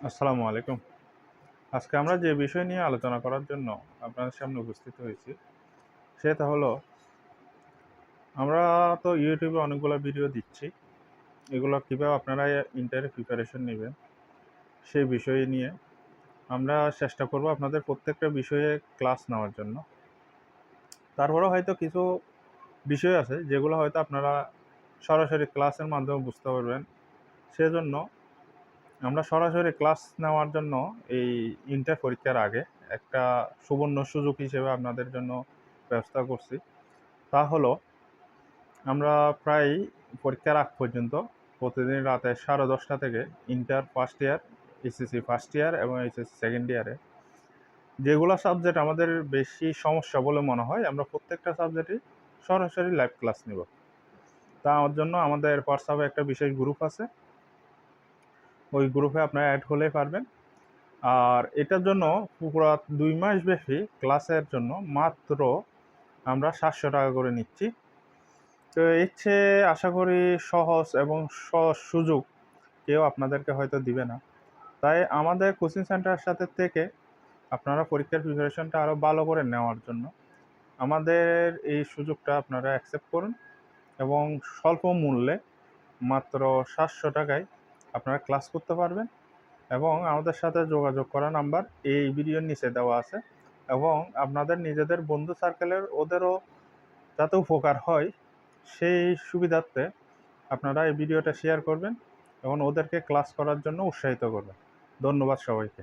আসসালামু আলাইকুম। আজকে আমরা যে বিষয় নিয়ে আলোচনা করার জন্য আপনাদের সামনে উপস্থিত হয়েছি, সেটা হলো আমরা তো ইউটিউবে অনেকগুলো ভিডিও দিচ্ছি। এগুলো কীভাবে আপনারা ইন্টারে প্রিপারেশন নেবেন, সেই বিষয় নিয়ে আমরা চেষ্টা করব আপনাদের প্রত্যেকটা বিষয়ে ক্লাস নেওয়ার জন্য। তারপরেও হয়তো কিছু বিষয় আছে যেগুলো হয়তো আপনারা সরাসরি ক্লাসের মাধ্যমে বুঝতে পারবেন। সেজন্য আমরা সরাসরি ক্লাস নেওয়ার জন্য এই ইন্টার পরীক্ষার আগে একটা সুবর্ণ সুযোগ হিসেবে আপনাদের জন্য ব্যবস্থা করছি। তা হলো আমরা প্রায় পরীক্ষার আগ পর্যন্ত প্রতিদিন রাতে 10:30 থেকে inter first year, HSC first year এবং এইচএসসি সেকেন্ড ইয়ারে যেগুলো সাবজেক্ট আমাদের বেশি সমস্যা বলে মনে হয়, আমরা প্রত্যেকটা সাবজেক্টই সরাসরি লাইভ ক্লাস নেব। তার জন্য আমাদের হোয়াটসঅ্যাপে একটা বিশেষ গ্রুপ আছে। ওই গ্রুপে আপনারা অ্যাড হলেই পারবেন। আর এটার জন্য পুরা 2 মাস ব্যাপী ক্লাসের জন্য মাত্র আমরা 700 টাকা করে নিচ্ছি। তো এর চেয়ে আশা করি সহজ এবং সহজ সুযোগ কেউ আপনাদেরকে হয়তো দিবে না। তাই আমাদের কোচিং সেন্টারের সাথে থেকে আপনারা পরীক্ষার প্রিপারেশনটা আরও ভালো করে নেওয়ার জন্য আমাদের এই সুযোগটা আপনারা অ্যাকসেপ্ট করুন এবং স্বল্প মূল্যে মাত্র 700 টাকায় আপনারা ক্লাস করতে পারবেন। এবং আমাদের সাথে যোগাযোগ করা নাম্বার এই ভিডিওর নিচে দেওয়া আছে। এবং আপনাদের নিজেদের বন্ধু সার্কেলের ওদেরও যাতে উপকার হয়, সেই সুবিধার্থে আপনারা এই ভিডিওটা শেয়ার করবেন এবং ওদেরকে ক্লাস করার জন্য উৎসাহিত করবেন। ধন্যবাদ সবাইকে।